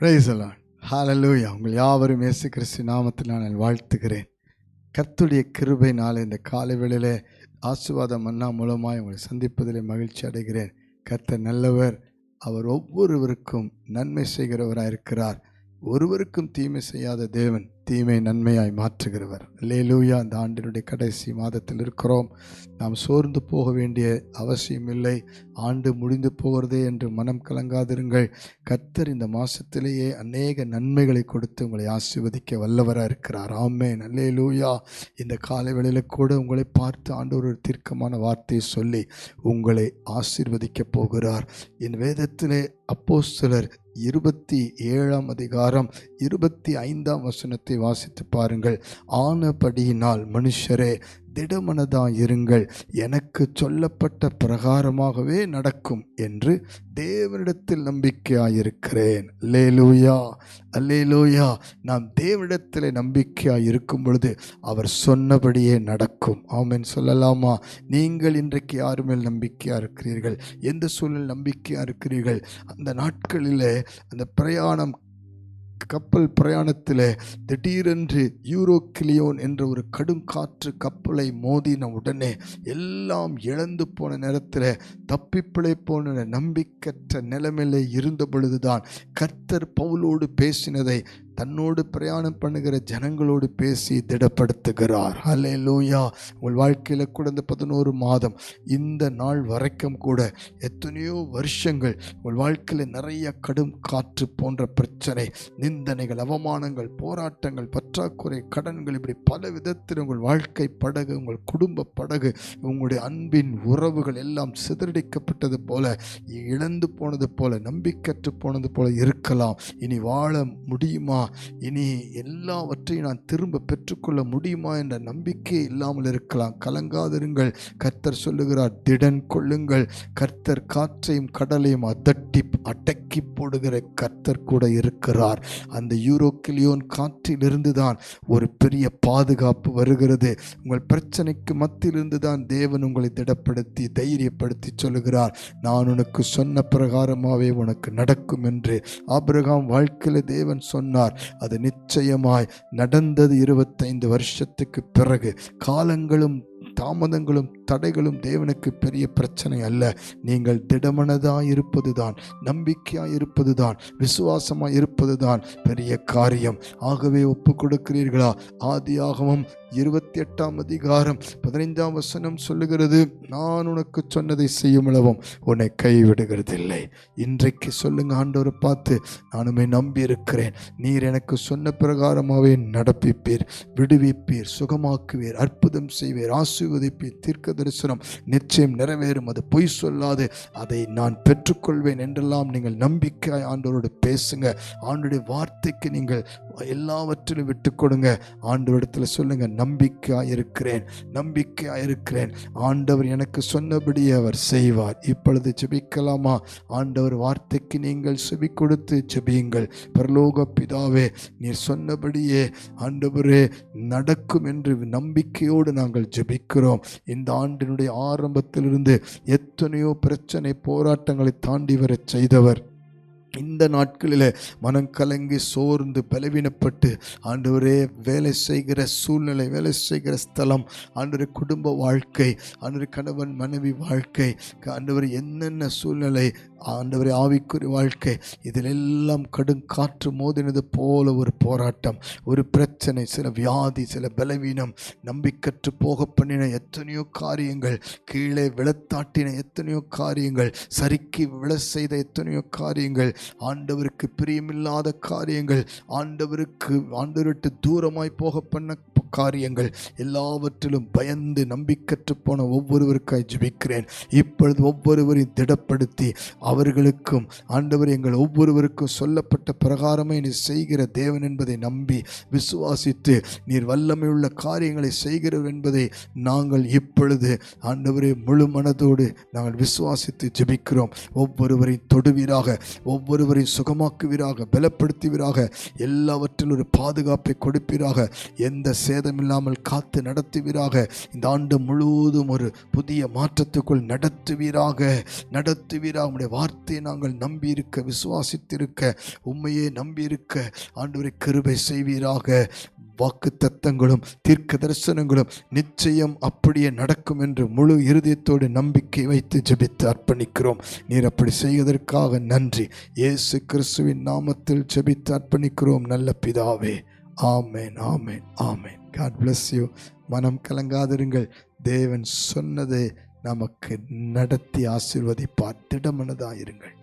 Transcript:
Praise the Lord. ஹல்லேலூயா. உங்கள் யாவரும் இயேசு கிறிஸ்து நாமத்தில் நான் வாழ்த்துகிறேன். கர்த்தருடைய கிருபையினாலே இந்த காலை வேளையிலே ஆசீர்வாத மன்னா மூலமாய் உங்களை சந்திப்பதிலே மகிழ்ச்சி அடைகிறேன். கர்த்தர் நல்லவர். அவர் ஒவ்வொருவருக்கும் நன்மை செய்கிறவராக இருக்கிறார். ஒருவருக்கும் தீமை செய்யாத தேவன் தீமை நன்மையாய் மாற்றுகிறவர். அல்லேலூயா. இந்த ஆண்டினுடைய கடைசி மாதத்தில் இருக்கிறோம். நாம் சோர்ந்து போக வேண்டிய அவசியம் இல்லை. ஆண்டு முடிந்து போகிறதே என்று மனம் கலங்காதிருங்கள். கர்த்தர் இந்த மாதத்திலேயே அநேக நன்மைகளை கொடுத்து உங்களை ஆசீர்வதிக்க வல்லவராக இருக்கிறார். ஆமென். அல்லேலூயா. இந்த காலை வேளையில் கூட உங்களை பார்த்து ஆண்டவர் ஒரு தீர்க்கமான வார்த்தையை சொல்லி உங்களை ஆசீர்வதிக்க போகிறார். இந்த வேதத்திலே அப்போஸ்தலர் 27 வாசித்து பாருங்கள். ஆனபடியினால் மனுஷரே திடமனதாயிருங்கள், எனக்கு சொல்லப்பட்ட பிரகாரமாகவே நடக்கும் என்று தேவனிடத்தில் நம்பிக்கையாயிருக்கிறேன். அல்லேலூயா, அல்லேலூயா. நாம் தேவனிடத்தில் நம்பிக்கையாய் இருக்கும் பொழுது அவர் சொன்னபடியே நடக்கும். ஆமென் சொல்லலாமா? நீங்கள் இன்றைக்கு யார் மேல் நம்பிக்கையாக இருக்கிறீர்கள்? எந்த சூழல் நம்பிக்கையாக இருக்கிறீர்கள்? அந்த நாட்களிலே அந்த பிரயாணம், கப்பல் பிரயாணத்தில் திடீரென்று யூரோக்கிலியோன் என்ற ஒரு கடும் காற்று கப்பலை மோதின உடனே எல்லாம் இழந்து போன நேரத்தில் தப்பிப்பிழை போன நம்பிக்கற்ற நிலைமையிலே இருந்த பொழுதுதான் கர்த்தர் பவுலோடு பேசினதை தன்னோடு பிரயாணம் பண்ணுகிற ஜனங்களோடு பேசி திடப்படுத்துகிறார். அல்லேலூயா. உங்கள் வாழ்க்கையில் கூட இந்த 11 மாதம் இந்த நாள் வரைக்கும் கூட எத்தனையோ வருஷங்கள் உங்கள் வாழ்க்கையில் நிறைய கடும் காற்று போன்ற பிரச்சனை, நிந்தனைகள், அவமானங்கள், போராட்டங்கள், பற்றாக்குறை, கடன்கள், இப்படி பல விதத்தில் உங்கள் வாழ்க்கை படகு, உங்கள் குடும்ப படகு, உங்களுடைய அன்பின் உறவுகள் எல்லாம் சிதறடிக்கப்பட்டது போல, இழந்து போனது போல, நம்பிக்கற்று போனது போல இருக்கலாம். இனி வாழ முடியுமா? இனி எல்லாவற்றையும் நான் திரும்ப பெற்றுக்கொள்ள முடியுமா என்ற நம்பிக்கை இல்லாமல் இருக்கலாம். கலங்காதிருங்கள். கர்த்தர் சொல்லுகிறார், திடன் கொள்ளுங்கள். கர்த்தர் காற்றையும் கடலையும் அடக்கி போடுகிற கர்த்தர் கூட இருக்கிறார். அந்த யூரோக்கிலியோன் காற்றிலிருந்து தான் ஒரு பெரிய பாதுகாப்பு வருகிறது. உங்கள் பிரச்சனைக்கு மத்தியிலிருந்து தான் தேவன் உங்களை திடப்படுத்தி தைரியப்படுத்தி சொல்லுகிறார், நான் உனக்கு சொன்ன பிரகாரமாகவே உனக்கு நடக்கும் என்று. ஆபிரகாம் வாழ்க்கையில் தேவன் சொன்னார், அது நிச்சயமாய் நடந்தது. 25 வருஷத்துக்கு பிறகு. காலங்களும் தாமதங்களும் தடைகளும் தேவனுக்கு பெரிய பிரச்சனை அல்ல. நீங்கள் திடமனதாய் இருப்பதுதான், நம்பிக்கையாய் இருப்பதுதான், விசுவாசமாய் இருப்பதுதான் பெரிய காரியம். ஆகவே ஒப்பு கொடுக்கிறீர்களா? ஆதியாகமம் 28 சொல்லுகிறது, நான் உனக்கு சொன்னதை செய்யும் அளவும் உன்னை கைவிடுகிறதில்லை. இன்றைக்கு சொல்லுங்க ஆண்டவரை பார்த்து, நானுமே நம்பி இருக்கிறேன். நீர் எனக்கு சொன்ன பிரகாரமாகவே நடப்பிப்பீர், விடுவிப்பீர், சுகமாக்குவீர், அற்புதம் செய்வீர், ஆசீர்வதிப்பீர். தீர்க்க தரிசனம் நிச்சயம் நிறைவேறும், அது பொய் சொல்லாது, அதை நான் பெற்றுக்கொள்வேன் என்றெல்லாம் நீங்கள் நம்பிக்கையாய் ஆண்டவரோடு பேசுங்க. ஆண்டவருடைய வார்த்தைக்கு நீங்கள் எல்லாவற்றிலும் விட்டு கொடுங்க. ஆண்டவரிடத்தில் சொல்லுங்க, நம்பிக்கையாயிருக்கிறேன், நம்பிக்கையாயிருக்கிறேன். ஆண்டவர் எனக்கு சொன்னபடியே அவர் செய்வார். இப்பொழுது ஜெபிக்கலாமா? ஆண்டவர் வார்த்தைக்கு நீங்கள் செவி கொடுத்து ஜெபியுங்கள். பரலோக பிதாவே, நீர் சொன்னபடியே ஆண்டவரே நடக்கும் என்று நம்பிக்கையோடு நாங்கள் ஜெபிக்கிறோம். இந்த ஆண்டினுடைய ஆரம்பத்திலிருந்து எத்தனையோ பிரச்சனை, போராட்டங்களை தாண்டி வர செய்தவர், இந்த நாட்களில் மனம் கலங்கி சோர்ந்து பலவீனப்பட்டு ஆண்டவரே வேலை செய்கிற சூழ்நிலை, வேலை செய்கிற ஸ்தலம், ஆண்டவரே குடும்ப வாழ்க்கை, ஆண்டவரே கணவன் மனைவி வாழ்க்கை, ஆண்டவரே என்னென்ன சூழ்நிலை, ஆண்டவரே ஆவிக்குரிய வாழ்க்கை, இதில் எல்லாம் கடும் காற்று மோதினது போல ஒரு போராட்டம், ஒரு பிரச்சனை, சில வியாதி, சில பலவீனம், நம்பிக்கற்று போக பண்ணின எத்தனையோ காரியங்கள், கீழே விழத்தாட்டின எத்தனையோ காரியங்கள், சறுக்கி விழ செய்த எத்தனையோ காரியங்கள், ஆண்டவருக்கு பிரியமில்லாத காரியங்கள், ஆண்டவருக்கு தூரமாய் போக பண்ண காரியங்கள், எல்லாவற்றிலும் பயந்து நம்பிக்கற்று போன ஒவ்வொருவருக்காய் ஜெபிக்கிறேன். இப்பொழுது ஒவ்வொருவரையும் திடப்படுத்தி அவர்களுக்கும் ஆண்டவர் எங்கள் ஒவ்வொருவருக்கும் சொல்லப்பட்ட பிரகாரமே நீ செய்கிற தேவன் என்பதை நம்பி விசுவாசித்து நீர் வல்லமையுள்ள காரியங்களை செய்கிறவர் என்பதை நாங்கள் இப்பொழுது ஆண்டவரே முழு மனதோடு நாங்கள் விசுவாசித்து ஜெபிக்கிறோம். ஒவ்வொருவரையும் தொடுவீராக, ஒவ்வொருவரையும் சுகமாக்குவீராக, பலப்படுத்துவீராக, எல்லாவற்றிலும் ஒரு பாதுகாப்பை கொடுப்பீராக, எந்த சேதமில்லாமல் காத்து நடத்துவீராக, இந்த ஆண்டு முழுவதும் ஒரு புதிய மாற்றத்துக்குள் நடத்துவீராக. உம்முடைய வார்த்தையை நாங்கள் நம்பியிருக்க, விசுவாசித்திருக்க, உம்மையே நம்பியிருக்க ஆண்டவரை கிருபை செய்வீராக. வாக்கு தத்தங்களும் தீர்க்க தரிசனங்களும் நிச்சயம் அப்படியே நடக்கும் என்று முழு இருதயத்தோடு நம்பிக்கை வைத்து ஜெபித்து அர்ப்பணிக்கிறோம். நீர் அப்படி செய்வதற்காக நன்றி. இயேசு கிறிஸ்துவின் நாமத்தில் ஜெபித்து அர்ப்பணிக்கிறோம் நல்ல பிதாவே. ஆமேன், ஆமேன், ஆமேன். God bless you. மனம் கலங்காதிருங்கள். தேவன் சொன்னதை நமக்கு நடத்தி ஆசீர்வதிப்பார். திடமனதாயிருங்கள்.